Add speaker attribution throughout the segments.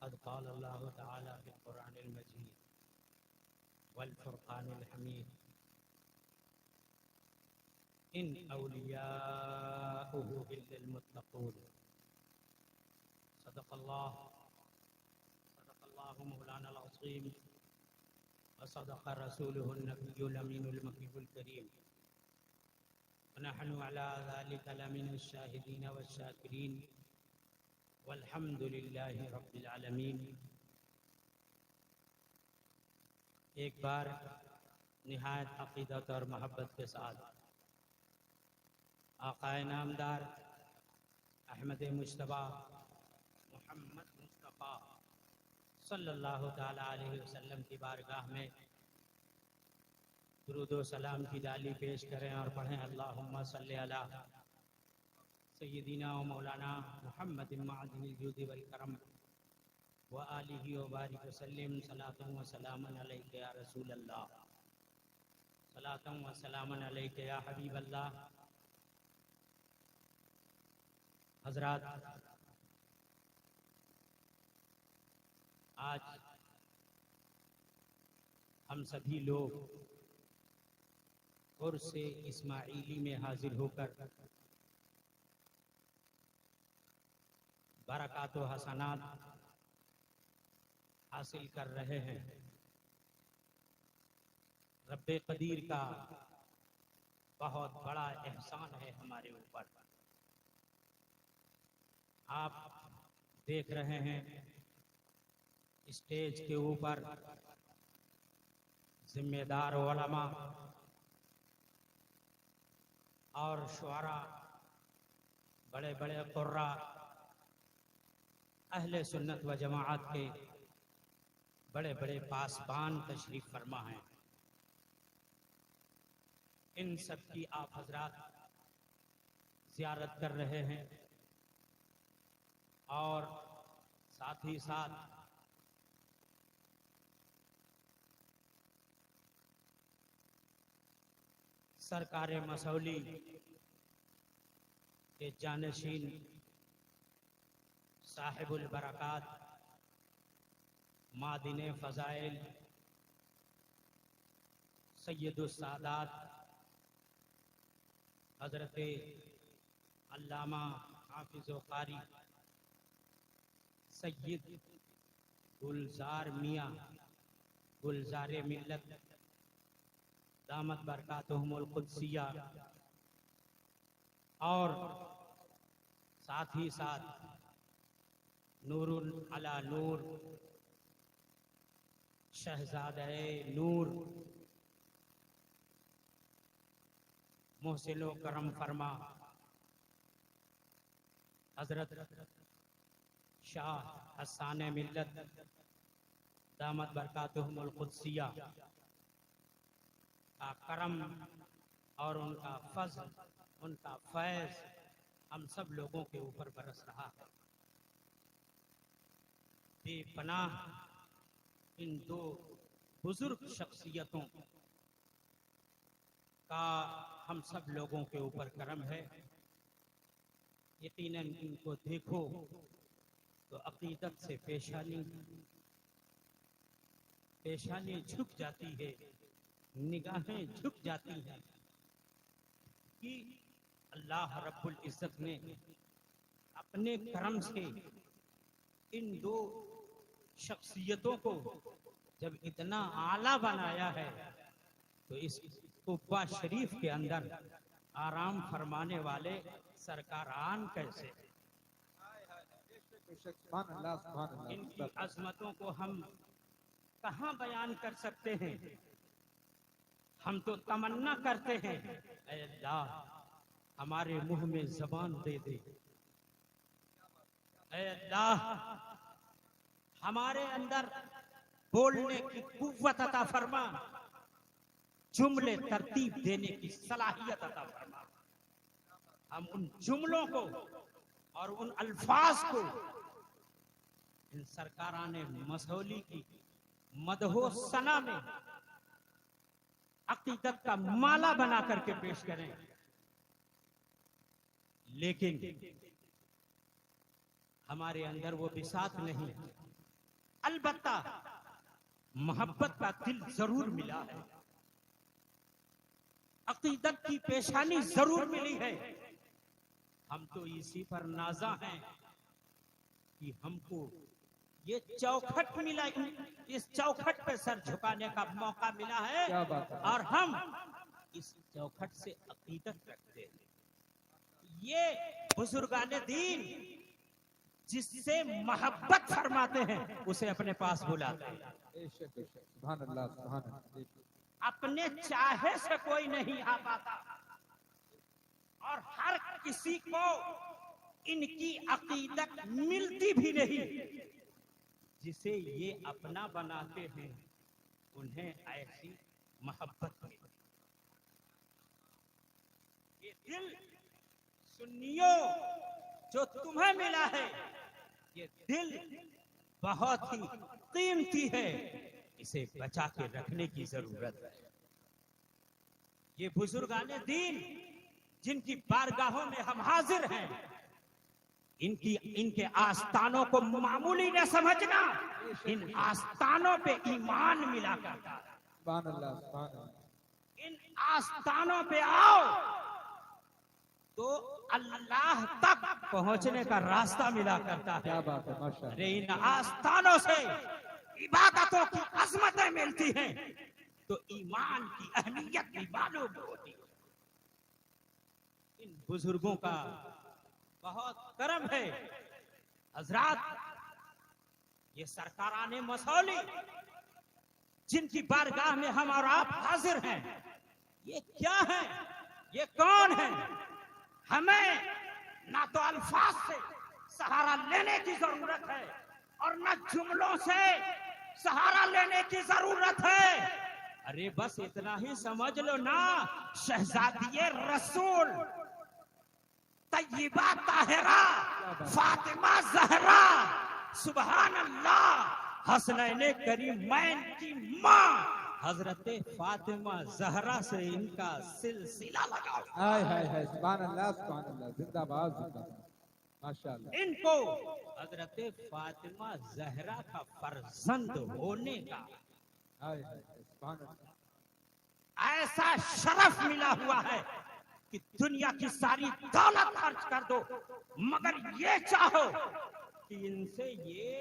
Speaker 1: क़द क़ाल अल्लाहु तआला फ़िल क़ुरआनिल मजीद वल फ़ुरक़ानिल हमीद इन औलियाउहु इल्लल मुत्तक़ून। सदक़ल्लाहु मौलाना अज़ीम व सदक़ रसूलुहुन नबियुल अमीनुल मकीयुल करीम व नहनु अला ज़ालिका लमिनश शाहिदीन वश्शाकिरीन वल्हम्दुलिल्लाहि रब्बिल आलमीन। एक बार निहायत अक़ीदत और मोहब्बत के साथ आक़ाए नामदार अहमद मुज्तबा मोहम्मद मुस्तफ़ा सल्लल्लाहु ताला अलैहि वसल्लम की बारगाह में दुरूद व सलाम की डाली पेश करें और पढ़ें अल्लाहुम्मा सल्ली अला सय्यिदिना व मौलाना मुहम्मदिन मअदिनिल जुदी वल करम व आलिहि व बारिक वसल्लिम सलातन व सलामन अलैका या रसूल अल्लाह सलातन व सलामन अलैका या हबीब अल्लाह। हज़रात, आज हम सभी लोग उर्स-ए इस्माइली में हाजिर होकर बरक़ात व हसनात हासिल कर रहे हैं। रब्बे क़दीर का बहुत बड़ा एहसान है हमारे ऊपर। आप देख रहे हैं स्टेज के ऊपर जिम्मेदार उलमा और शुअरा, बड़े बड़े क़ुर्रा, अहले सुन्नत व जमाअत के बड़े बड़े पासबान तशरीफ़ फरमा हैं। इन सब की आप हज़रात ज़ियारत कर रहे हैं और साथ ही साथ सरकारे मसौली के जानशीन साहिबुल बरक़ात मादिने फ़ज़ाइल सैयदुस सादात हज़रत अल्लामा हाफ़िज़ व क़ारी सैयद गुलज़ार मियाँ गुलज़ारे मिल्लत दामत बरकातुहुमुल क़ुद्सिया और साथ ही साथ नूरुल अला नूर शहज़ादे नूर मोहसिन व करम फरमा हज़रत शाह हसाने मिल्लत दामत बरकातुहुमुल क़ुद्सिया का करम और उनका फज़ल, उनका फैज़ हम सब लोगों के ऊपर बरस रहा है। बेपनाह इन दो बुजुर्ग शख्सियतों का हम सब लोगों के ऊपर करम है। यकीनन इनको देखो तो अक़ीदत से पेशानी झुक जाती है, निगाहें झुक जाती हैं कि अल्लाह रब्बुल इज़्ज़त ने अपने करम से इन दो शख्सियतों को जब इतना आला बनाया है तो इस कुब्बा शरीफ के अंदर आराम फरमाने वाले सरकारान कैसे, इनकी अज़मतों को हम कहाँ बयान कर सकते हैं। हम तो तमन्ना करते हैं ऐ अल्लाह हमारे मुंह में ज़बान दे दे, ऐ अल्लाह हमारे अंदर बोलने की कुव्वत अता फरमा, जुमले तरतीब देने की सलाहियत अता फरमा। हम उन जुमलों को और उन अल्फाज को इन सरकाराने मसौली की मदहो सना में अक़ीदत का माला बना करके पेश करें। लेकिन हमारे अंदर वो बिसात नहीं, अलबत्ता मोहब्बत का दिल जरूर मिला है, अकीदत की पेशानी जरूर मिली है। हम तो इसी पर नाज़ा हैं कि हमको ये चौखट मिला, इस चौखट पे सर झुकाने का मौका मिला है।
Speaker 2: क्या बात है।
Speaker 1: और हम इस चौखट से अकीदत रखते हैं। ये बुजुर्गाने दीन जिससे मोहब्बत फरमाते हैं उसे अपने पास बुलाते हैं।
Speaker 2: बेशक बेशक, सुभान अल्लाह सुभान अल्लाह।
Speaker 1: अपने चाहे से कोई नहीं आ पाता और हर किसी को इनकी अकीदत मिलती भी नहीं। जिसे ये अपना बनाते हैं उन्हें ऐसी मोहब्बत मिलती। ये दिल सुन्नियों जो तुम्हें मिला है, ये दिल बहुत ही कीमती है, इसे बचा के रखने की जरूरत है। ये बुजुर्गाने दीन जिनकी बारगाहों में हम हाजिर हैं, इनके आस्थानों को मामूली न समझना, इन आस्थानों पे ईमान मिला करता है।
Speaker 2: सुभान अल्लाह सुभान अल्लाह।
Speaker 1: इन आस्थानों पे आओ तो अल्लाह तक पहुंचने का रास्ता मिला करता है।
Speaker 2: क्या बात है, माशाअल्लाह।
Speaker 1: अरे इन आस्थानों से इबादतों की अजमतें मिलती हैं तो ईमान की अहमियत भी मालूम होती है। इन बुजुर्गों का बहुत करम है हजरात। ये सरकाराने मसौली जिनकी बारगाह में हम और आप हाजिर हैं, ये क्या है, ये कौन है? हमें ना तो अल्फाज से सहारा लेने की जरूरत है और न जुमलों से सहारा लेने की जरूरत है। अरे बस इतना ही समझ लो ना, शहजादिये रसूल तय्यबा ताहिरा फातिमा जहरा सुभान अल्लाह हसनैन करीमैन की माँ हजरत फातिमा जहरा से इनका सिलसिला लगा।
Speaker 2: हाय हाय हाय, सुभान अल्लाह सुभान अल्लाह, जिंदाबाद जिंदाबाद, माशाअल्लाह।
Speaker 1: इनको हजरत फातिमा जहरा का फर्जंद होने का
Speaker 2: हाय हाय हाय, सुभान अल्लाह।
Speaker 1: ऐसा शरफ मिला हुआ है कि दुनिया की सारी दौलत खर्च कर दो, मगर ये चाहो कि इनसे ये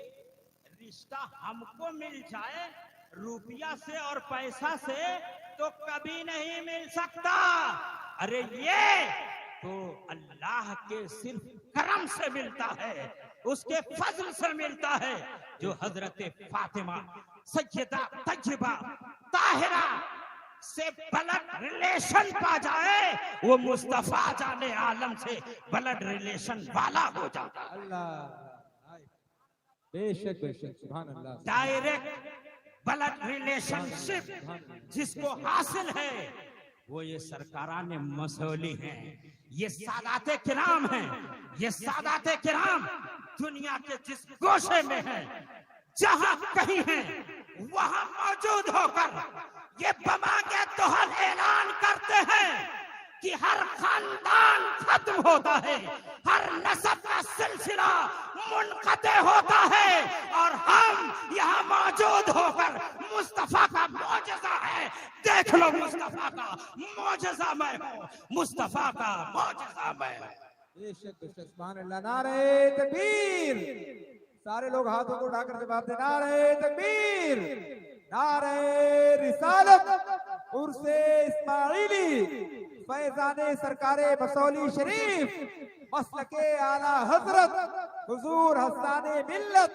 Speaker 1: रिश्ता हमको मिल जाए, रुपया से और पैसा से तो कभी नहीं मिल सकता। अरे ये तो अल्लाह के सिर्फ करम से मिलता है, उसके फजल से मिलता है, जो हजरत फातिमा सैयदा तय्यबा ताहिरा से ब्लड रिलेशन पा जाए, वो मुस्तफा जाने आलम से ब्लड रिलेशन वाला हो जाता है।
Speaker 2: अल्लाह, हाय, बेशक बेशक, सुभान अल्लाह।
Speaker 1: डायरेक्ट ब्लड रिलेशनशिप जिसको हासिल है वो ये सरकाराने मसौली हैं, ये सादाते किराम हैं। ये सादाते किराम दुनिया के जिस गोशे में हैं, जहां कहीं हैं, वहां मौजूद होकर ये बमांगे तोहर ऐलान करते हैं कि हर खानदान खत्म होता है, हर नस्ब का सिलसिला मुनक़ते होता है, और हम यहाँ मौजूद होकर मुस्तफा का मौजज़ा है। देख लो मुस्तफा का मौजज़ा मैं हूँ, मुस्तफा का मौजज़ा मैं हूँ।
Speaker 2: बेशक बेशक, सुभान अल्लाह। नारे तकबीर, सारे लोग हाथों को उठाकर जवाब दे। नारे तकबीर, नारे रिसालत, उर्से इस्माइली, फैजाने सरकारे मसौली शरीफ, मसलके आला हजरत हुजूर हस्ताने मिल्लत,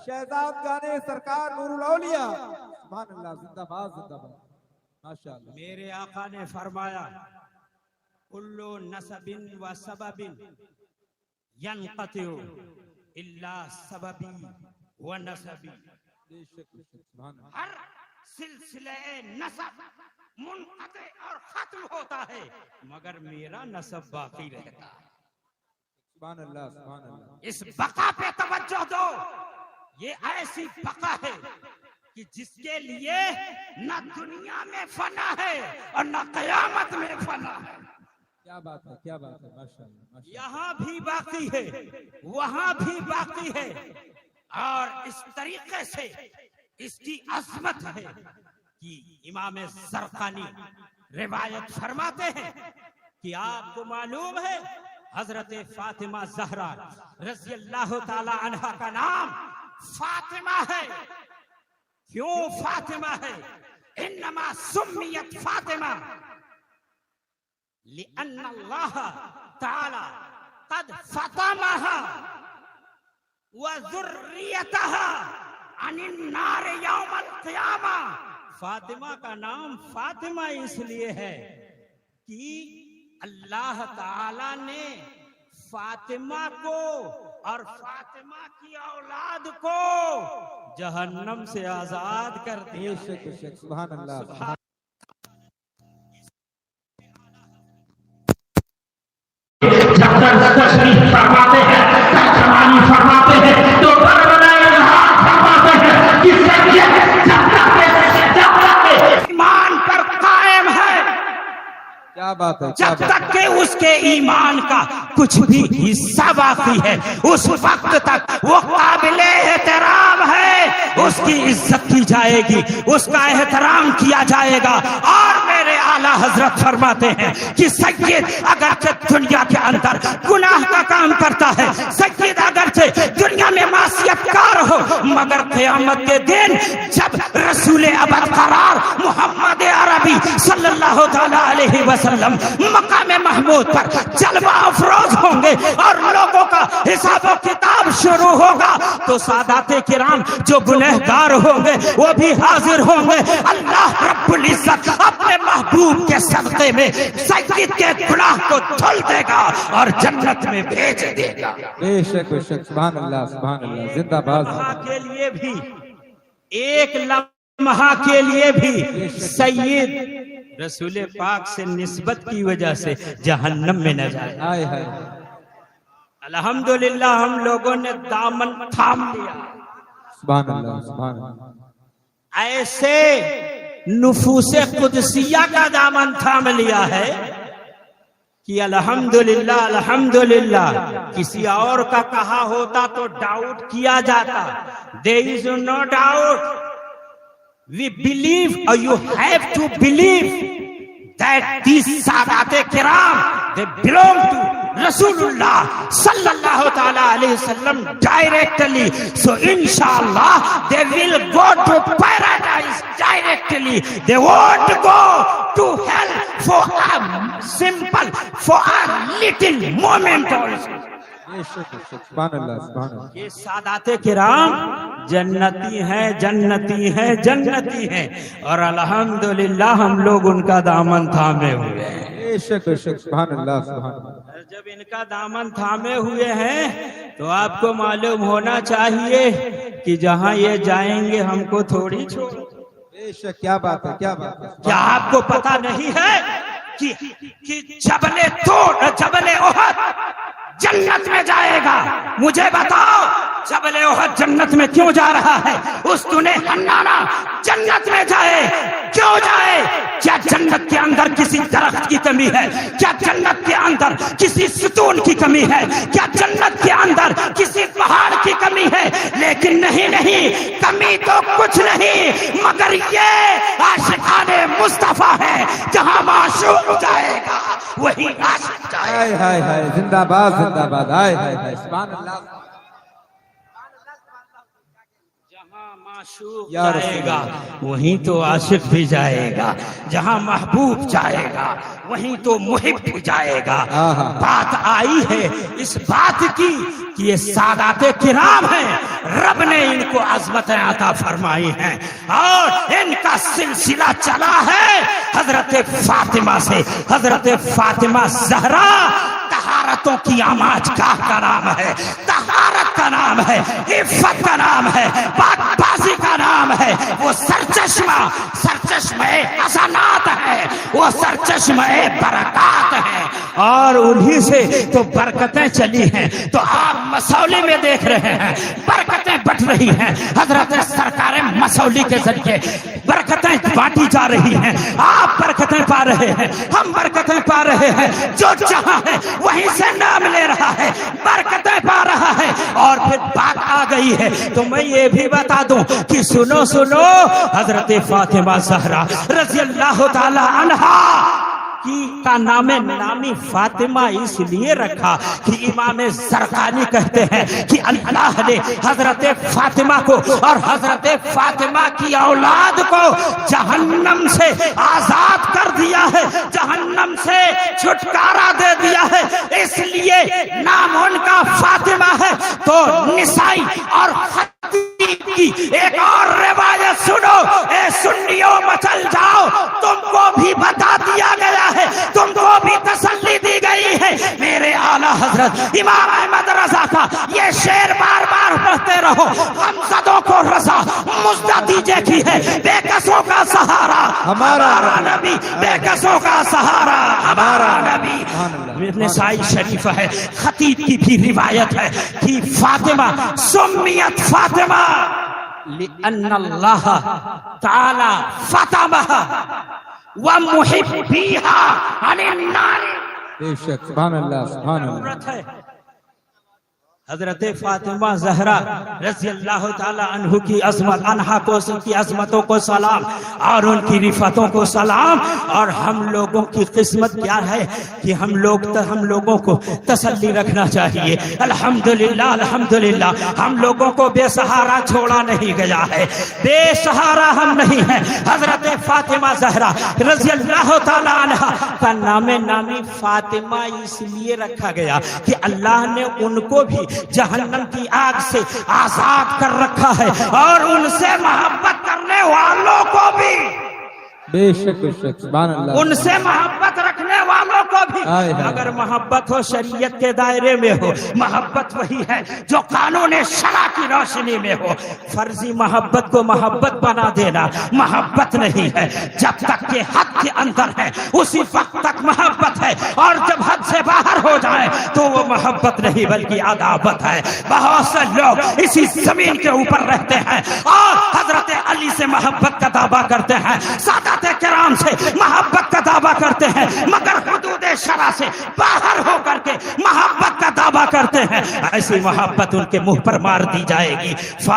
Speaker 2: शहजाद गाने सरकार नूरुल औलिया। सुभान अल्लाह, जिंदाबाद जिंदाबाद, माशाअल्लाह।
Speaker 1: मेरे आका ने फरमाया कुल्लु नसबिन व सबबिन यनक़तिउ इल्ला सबबी व नसबी।
Speaker 2: बेशक बेशक, सुभान अल्लाह।
Speaker 1: हर सिलसिले नसब मुनक़ते और खत्म होता है, मगर मेरा नसब बाकी रहता है।
Speaker 2: सुभान अल्लाह सुभान अल्लाह।
Speaker 1: इस बका पे तवज्जो दो। ये ऐसी बका है कि जिसके लिए न दुनिया में फना है और न कयामत में फना है।
Speaker 2: क्या बात है, क्या बात है, माशाअल्लाह माशाअल्लाह।
Speaker 1: यहाँ भी बाकी है, वहां भी बाकी है, और इस तरीके से इसकी अजमत है कि इमाम ज़रक़ानी रिवायत फरमाते हैं कि आपको मालूम है हजरत फातिमा ज़हरा रज़ी अल्लाह ताला अन्हा का नाम फातिमा है। क्यों फातिमा है? इन्नमा सुम्मियत फातिमा लिअन्न अल्लाह ताला क़द फ़तमहा व ज़ुर्रियतहा अनिन नार यौमल क़ियामा। फातिमा का नाम फातिमा इसलिए है कि अल्लाह ताला ने फातिमा को और फातिमा की औलाद को जहन्नम से आजाद कर दिया।
Speaker 2: सुभान अल्लाह।
Speaker 3: जब तक तशरीफ फरमाते हैं, तर्जमानी फरमाते हैं, तो फरमाते हैं कि सैयद जब तक ईमान पर कायम है,
Speaker 2: क्या बात है,
Speaker 1: जब तक के उसके ईमान का कुछ भी हिस्सा बाकी है उस वक्त तक वो काबिले एहतराम है, उसकी इज्जत की जाएगी, उसका एहतराम किया जाएगा। और मेरे आला हजरत फरमाते हैं कि सैयद अगरचे दुनिया के अंदर गुनाह का काम करता है, सैयद अगरचे दुनिया में मासियतकार हो, मगर क़यामत के दिन जब रसूल अबद करार मोहम्मद अरबी सल्लल्लाहु तआला अलैहि वसल्लम मकाम महमूद पर जलवा अफरोज होंगे और लोगों का हिसाब किताब शुरू होगा, तो सादाते किराम जो गुनहगार होंगे वो भी हाजिर होंगे। अल्लाह रब्बुल इज्जत अपने महबूब के सदक़े में सैयद के गुनाह को धुल देगा और जन्नत में भेज देगा।
Speaker 2: बेशक बेशक, सुभान अल्लाह सुभान अल्लाह। जिंदाबाद।
Speaker 1: के लिए भी एक लम्हा के लिए भी सैयद रसूल पाक से निस्बत की वजह से जहन्नम में न जाए।
Speaker 2: हाय हाय।
Speaker 1: अल्हम्दुलिल्लाह हम लोगों ने दामन थाम लिया।
Speaker 2: सुभान अल्लाह सुभान अल्लाह।
Speaker 1: ऐसे नुफूसे कुदसिया का दामन थाम लिया है कि अल्हम्दुलिल्लाह अल्हम्दुलिल्लाह, किसी और का कहा होता तो डाउट किया जाता। There is no doubt, we believe or you have to believe that these Sadate Kiram, they belong to Rasulullah sallallahu ta'ala alayhi wasallam directly. So inshallah they will go to paradise directly. They won't go to hell for a simple, for a little moment also.
Speaker 2: सुभान अल्लाह सुभान अल्लाह।
Speaker 1: ये सादाते किराम जन्नती हैं जन्नती हैं जन्नती हैं और अल्हम्दुलिल्लाह हम लोग उनका दामन थामे हुए हैं।
Speaker 2: बेशक बेशक, सुभान अल्लाह सुभान अल्लाह।
Speaker 1: जब इनका दामन थामे हुए हैं तो आपको मालूम होना चाहिए कि जहाँ ये जाएंगे हमको थोड़ी छोड़।
Speaker 2: बेशक, क्या बात है, क्या बात है।
Speaker 1: क्या आपको पता नहीं है कि जबले ओहद जन्नत में जाएगा? मुझे बताओ जबले ओहद जन्नत में क्यों जा रहा है? उस तूने हन्नाना जन्नत में जाए, क्यों जाए? क्या जन्नत के अंदर किसी दरख्त की कमी है? क्या जन्नत के अंदर किसी सुतून की कमी है? क्या जन्नत के अंदर किसी पहाड़ की कमी है? लेकिन नहीं नहीं, कमी तो कुछ नहीं, मगर ये आशिकाने मुस्तफा है, जहां माशूक जाएगा वही आशिक जाएगा।
Speaker 2: हाय हाय हाय, जिंदाबाद जिंदाबाद। हाय हाय हाय, सुभान अल्लाह।
Speaker 1: माशूक जाएगा वहीं तो आशिक भी जाएगा, जहां महबूब जाएगा वहीं तो मुहिब भी जाएगा। बात आई है इस बात की कि ये सादाते किराम हैं, रब ने इनको अज़मतें अता फरमाई हैं और इनका सिलसिला चला है हजरत फातिमा से। हजरत फातिमा ज़हरा तहारतों की आमाजगाह का नाम है, तहारत का नाम है, इफ़्फ़त का नाम है, पाकबाज़ी का नाम है। वो सरचश्मे हसनात है, वो सरचश्मे बरक़ात है और उन्हीं से तो बरकतें चली हैं। तो आप मसौली में देख रहे हैं बरकतें बट रही हैं। हजरत सरकार मसौली के जरिए बरकतें बांटी जा रही हैं। आप बरकतें पा रहे हैं, हम बरकतें पा रहे हैं। जो जहां है वहीं से नाम ले रहा है, बरकतें पा रहा है। और फिर बात आ गई गई है। तो मैं ये भी बता दूं कि सुनो सुनो, हजरत फातिमा ज़हरा रज़ी अल्लाह ताला अन्हा का नामी फातिमा इसलिए रखा कि इमाम ज़रक़ानी कहते हैं कि अल्लाह ने हजरत फातिमा को और हजरत फातिमा की औलाद को जहन्नम से आजाद कर दिया है, जहन्नम से छुटकारा दे दिया है, इसलिए नाम उनका फातिमा है। तो निसाई और की एक और रिवायत सुनो, ए सुन्नियों मचल जाओ, तुमको भी बता दिया गया है, तुमको भी तसल्ली दी गई है। मेरे आला हजरत इमाम अहमद रजा का ये शेर बार बार पढ़ते रहो, हमज़दों को रजा मुज्जा दीजिए की है, बेकसों का सहारा हमारा नबी, बेकसों का सहारा हमारा नबी। निसाई शरीफ है, खतीब की भी रिवायत है कि फातिमा सुम्मियत फातिमा लिअन्नल्लाह ताला फतमहा व मुहिब्बिहा अनिन नार।
Speaker 2: बेशक, सुभान अल्लाह, सुभान अल्लाह।
Speaker 1: हजरत फातिमा ज़हरा रज़ी अल्लाह ताला अन्हु की अज़मत, अन्हा को की अज़मतों को सलाम और उनकी रिफ़तों को सलाम। और हम लोगों की किस्मत क्या है कि हम लोगों को तसल्ली रखना चाहिए। अल्हम्दुलिल्लाह अल्हम्दुलिल्लाह, हम लोगों को बेसहारा छोड़ा नहीं गया है, बेसहारा हम नहीं हैं। हजरत फातिमा ज़हरा रज़ी अल्लाह ताला अन्हा का नामी फातिमा इसलिए रखा गया कि अल्लाह ने उनको भी जहन्नम की आग से आजाद कर रखा है और उनसे मोहब्बत करने वालों को भी,
Speaker 2: बेशक बेशक, सुभान अल्लाह,
Speaker 1: उनसे मोहब्बत रखने वालों को भी। अगर मोहब्बत हो शरीयत के दायरे में हो, मोहब्बत वही है जो कानून शरा की रोशनी में हो। फर्जी मोहब्बत को मोहब्बत बना देना मोहब्बत नहीं है। जब तक के हद के अंदर है उसी वक्त तक मोहब्बत है, और जब हद से बाहर हो जाए तो वो मोहब्बत नहीं बल्कि अदावत है। बहुत से लोग इसी जमीन के ऊपर रहते हैं और हजरत अली से मोहब्बत का दावा करते हैं, सादात किराम से मोहब्बत का दावा करते हैं, मगर हुदूद शरा से बाहर होकर के मोहब्बत का दावा करते हैं। ऐसी मोहब्बत उनके मुंह पर मार दी जाएगी।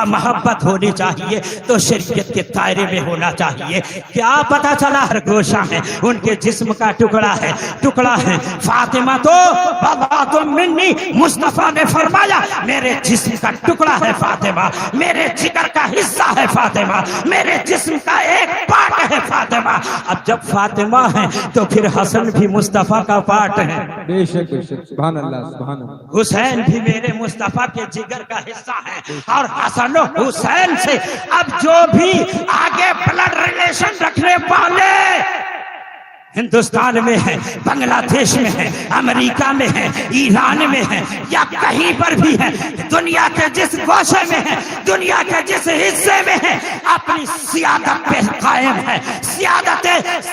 Speaker 1: मोहब्बत होनी चाहिए तो शरीयत के दायरे में होना चाहिए। क्या पता चला हर गोशा है उनके जिस्म का टुकड़ा है फातिमा तो बाबा तो मिन्नी, मुस्तफा ने फरमाया मेरे जिस्म का टुकड़ा है फातिमा, मेरे जिगर का हिस्सा है फातिमा, मेरे जिस्म का एक पार्ट है फातिमा। अब जब फातिमा है तो फिर हसन भी मुस्तफा का पार्ट है।
Speaker 2: बेशक बेशक, सुभान अल्लाह, सुभान अल्लाह।
Speaker 1: हुसैन भी मेरे मुस्तफा के जिगर का हिस्सा है, और हसन हुसैन से अब जो भी आगे ब्लड रिलेशन रखने वाले हिंदुस्तान में है, बांग्लादेश में है, अमेरिका में है, ईरान में है, या कहीं पर भी है, दुनिया के जिस गोशे में है, दुनिया के जिस हिस्से में है, अपनी सियादत पे कायम है, सियादत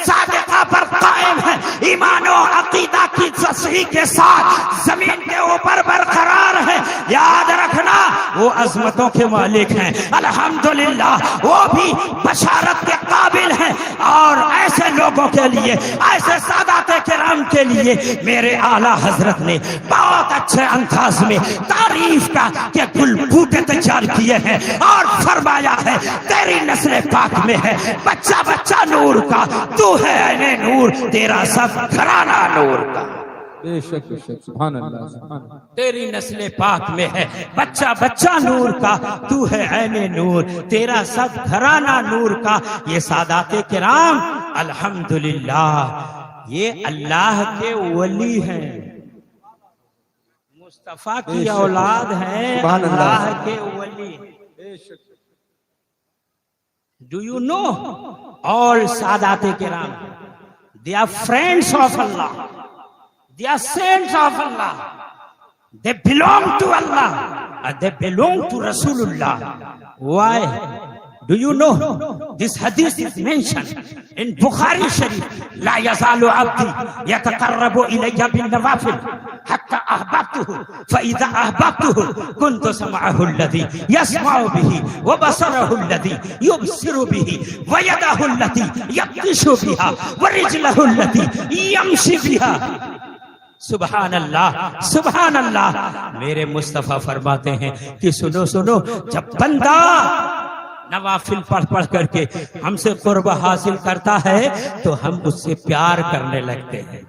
Speaker 1: सादिका पर कायम है, ईमान और अकीदा की तस्हीह के साथ जमीन के ऊपर बरकरार है। याद रखना वो अजमतों के मालिक हैं, अल्हम्दुलिल्लाह, वो भी बशारत के काबिल हैं। और ऐसे लोगों के लिए, ऐसे सादात किराम के लिए मेरे आला हजरत ने बहुत अच्छे अंदाज में तारीफ का के गुल बूटे तैयार किए हैं और फरमाया है तेरी नस्ल पाक में है बच्चा बच्चा नूर का, तू है ऐने नूर, तेरा सब घराना नूर का।
Speaker 2: बेशक बेशक, सुभान अल्लाह, सुभान अल्लाह।
Speaker 1: तेरी नस्ल पाक में है बच्चा बच्चा नूर का, तू है ऐने नूर, तेरा सब घराना नूर का। ये सादाते किराम अल्हम्दुलिल्लाह ये अल्लाह के वली हैं, मुस्तफा की औलाद हैं, अल्लाह के वली। डू यू नो ऑल सादाते किराम they are friends of Allah, they are saints of Allah, they belong to Allah and they belong to Rasulullah. Why? Do you know this hadith is mentioned in Bukhari Sharif, la yazalu abdi yataqarrabu ilayya bin nawafil hatta ahbabtuhu fa idha ahbabtuhu kuntu sam'ahu alladhi yasma'u bihi wa basarahu alladhi yubsiru bihi wa yadahu allati yabtishu biha wa rijluhu allati yamshi biha सुभान अल्लाह, सुभान अल्लाह। मेरे मुस्तफा फरमाते हैं कि सुनो सुनो, जब बंदा नवाफिल पढ़ पढ़ करके हमसे कुर्ब हासिल करता है तो हम उससे प्यार करने लगते हैं,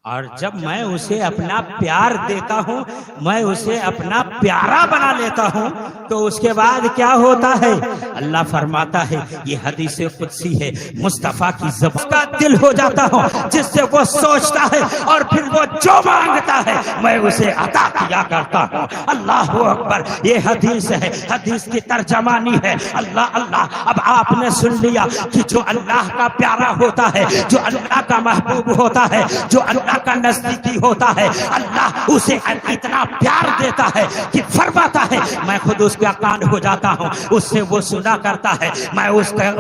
Speaker 1: और जब मैं उसे अपना प्यार देता हूँ, मैं उसे अपना प्यारा बना लेता हूँ, तो उसके बाद क्या होता है? अल्लाह फरमाता है, ये हदीस कुदसी है, मुस्तफा की ज़बान का दिल हो जाता हूँ, जिससे वो सोचता है और फिर वो जो मांगता है मैं उसे अता किया करता हूँ। अल्लाह अकबर। ये हदीस है, हदीस की तर्जमानी है। अल्लाह अल्लाह। अब आपने सुन लिया कि जो अल्लाह का प्यारा होता है, जो अल्लाह का महबूब होता है, जो अल्लाह का नजदीकी होता है, अल्लाह उसे इतना प्यार देता है कि फरमाता है मैं खुद उसका कान हो जाता हूँ, उससे वो सुना करता है, मैं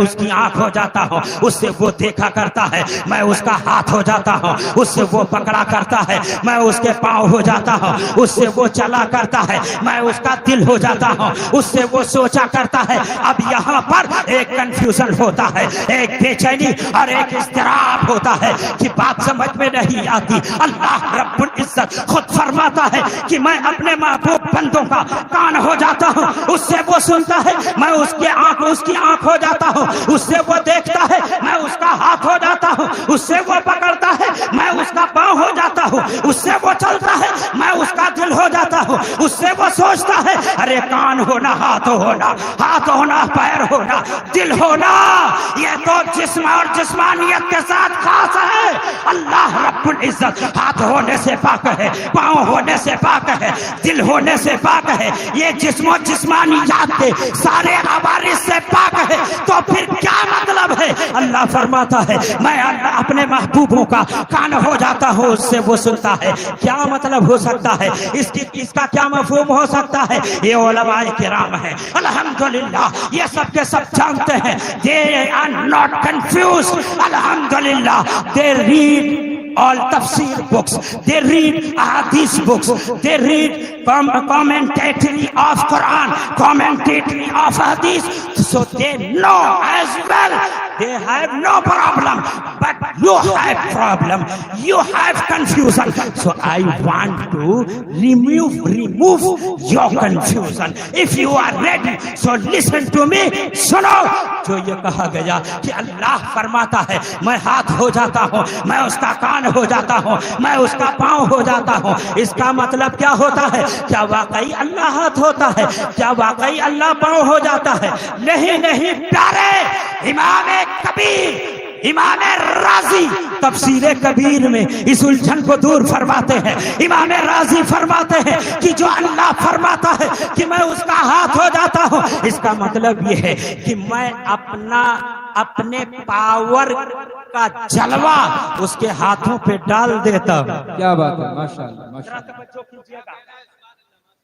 Speaker 1: उसकी आंख हो जाता हूँ, उससे वो देखा करता है, मैं उसका हाथ हो जाता हूँ, उससे वो पकड़ा करता है, मैं उसके पाँव हो जाता हूँ, उससे वो चला करता है, मैं उसका दिल हो जाता हूँ, उससे वो सोचा करता है। अब यहाँ पर एक कंफ्यूजन होता है, एक बेचैनी और एक इस्तिराब होता है कि बात समझ में नहीं आती। अल्लाह रब्बुल इज्जत खुद फरमाता है कि मैं अपने महबूब बंदों का कान हो जाता हूँ, उससे वो सुनता है, मैं उसकी आंख हो जाता हूँ, उससे वो देखता है, मैं उसका हाथ हो जाता हूँ, उससे वो पकड़ता है, मैं उसका पाँव हो जाता हूँ, उससे वो चलता है, मैं उसका दिल हो जाता हूँ, उससे वो सोचता है। अरे कान होना, हाथ होना, पैर होना, दिल होना, ये तो जिस्म और जिस्मानियत के साथ खास है। अल्लाह रब्बुल इज्जत हाथ होने से पाक है, पाँव होने से पाक है, दिल होने से पाक है, ये जिस्म जिस्मानियात के सारे अवारिस से पाक है। तो फिर क्या मतलब है? अल्लाह फरमाता है मैं अपने महबूबों का कान हो जाता हूँ, उससे वो सुनता है। क्या मतलब हो सकता है इसका क्या मफहूम हो सकता है? ये उलमाए किराम है, अल्हम्दुलिल्लाह, ये सब के सब जानते हैं। दे आर नॉट कंफ्यूज, अल्हम्दुलिल्लाह। They read all tafsir books, they read hadith books, they read commentary of Quran, commentary of hadith, so they know as well. They have no problem, but you have problem, you have confusion. So I want to remove your confusion. If you are ready, so listen to me. सुनो, जो ये कहा गया कि अल्लाह फरमाता है मैं हाथ हो जाता हूँ, मैं उसका कान हो जाता हूँ, मैं उसका पाँव हो जाता हूँ, इसका मतलब क्या होता है? क्या वाकई अल्लाह हाथ होता है? क्या वाकई अल्लाह पाँव हो जाता है? नहीं प्यारे इमाम कबीर, इमाम राजी तफसीरे कबीर में इस उलझन को दूर फरमाते हैं। इमाम राजी फरमाते हैं कि जो अल्लाह फरमाता है कि मैं उसका हाथ हो जाता हूँ, इसका मतलब ये है कि मैं अपने पावर का जलवा उसके हाथों पे डाल देता हूँ।
Speaker 2: क्या बात है, माशाअल्लाह माशाअल्लाह।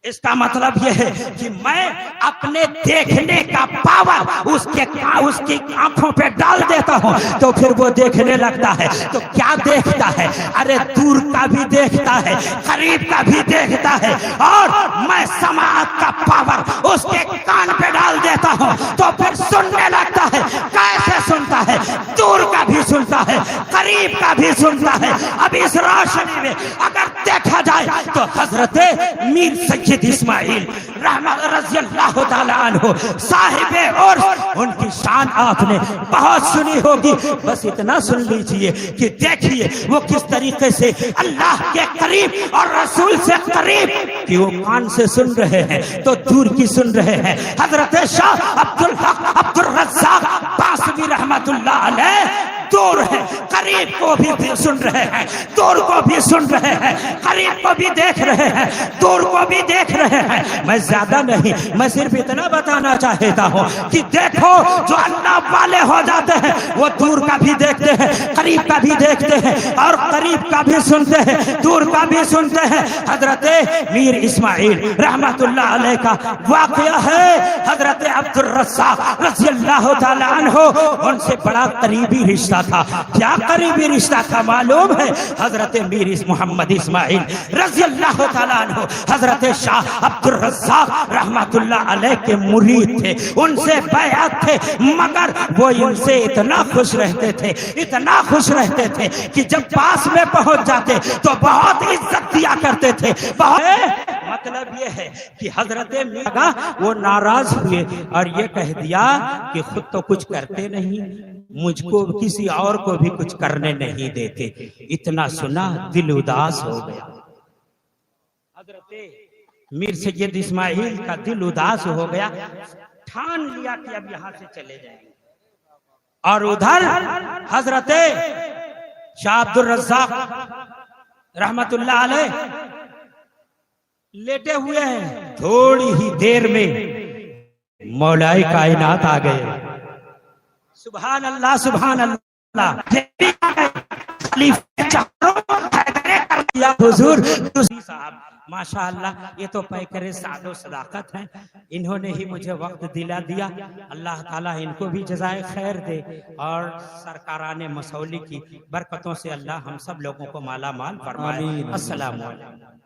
Speaker 1: इसका मतलब यह है कि मैं अपने देखने का पावर उसकी आंखों पे डाल देता हूँ, तो फिर वो देखने लगता है। तो क्या देखता है? अरे दूर का भी देखता है, करीब का भी देखता है, और मैं समाअत का पावर उसके कान पे डाल देता हूँ, तो फिर सुनने लगता है। कैसे सुनता है? दूर का भी सुनता है, करीब का भी सुनता है। अब इस रोशनी में अगर देखा जाए तो हजरत मीर सैयद इस्माइल रहमत रज़ियल्लाहु ताला अन्हु साहिबे और उनकी शान आपने बहुत सुनी होगी। बस इतना सुन लीजिए कि देखिए वो किस तरीके से अल्लाह के करीब और रसूल से करीब, कि वो कान से सुन रहे हैं तो दूर की सुन रहे हैं। हजरत शाह अब्दुल हक अब्दुल रज़्ज़ाक़ बासवी रहमतुल्लाह अलैह दूर है, करीब को भी सुन रहे हैं, दूर को भी सुन रहे हैं, करीब को भी देख रहे हैं, दूर को भी देख रहे हैं। मैं ज्यादा नहीं, मैं सिर्फ इतना बताना चाहता हूँ कि देखो जो अल्लाह वाले हो जाते हैं वो दूर का भी देखते हैं, करीब का भी देखते हैं, और करीब का भी सुनते हैं, दूर का भी सुनते हैं। हजरत मीर इस्माइल रहमतुल्लाह अलैह का वाकया है। हजरत अब्दुल रज़्ज़ाक़ रज़ियल्लाहु ताला अन्हु उनसे बड़ा करीबी रिश्ता था। क्या करीबी रिश्ता था मालूम है। हजरत मीर मोहम्मद इस्माइल रजी अल्लाह तआला अन्हु हजरत शाह अब्दुल रज़्ज़ाक़ रहमतुल्लाह अलैह के मुरीद थे, उनसे बैअत थे, मगर वो इनसे इतना खुश रहते थे, इतना खुश रहते थे कि जब पास में पहुंच जाते तो बहुत इज्जत दिया करते थे। बहुत मतलब ये है कि हजरत मीर का वो नाराज हुए और ये कह दिया कि खुद तो कुछ करते नहीं, मुझको किसी और को भी कुछ करने नहीं देते। इतना सुना दिल उदास हो गया। हजरत मीर सैयद इस्माइल का दिल उदास हो गया, ठान लिया कि अब यहां से चले जाएंगे। और उधर हजरत शाह अब्दुल रज़्ज़ाक़ रहमतुल्लाह अलैह लेटे हुए हैं। थोड़ी ही देर में मौलाए कायनात आ गए। सुभान अल्लाह, सुभान अल्लाह। हुजूर साहब माशाअल्लाह, ये तो पैकरे सादो सदाकत है, इन्होंने ही मुझे वक्त दिला दिया। अल्लाह ताला इनको भी जज़ाए खैर दे और सरकाराने मसौली की बरकतों से अल्लाह हम सब लोगों को माला माल फरमाए। अस्सलामु अलैकुम।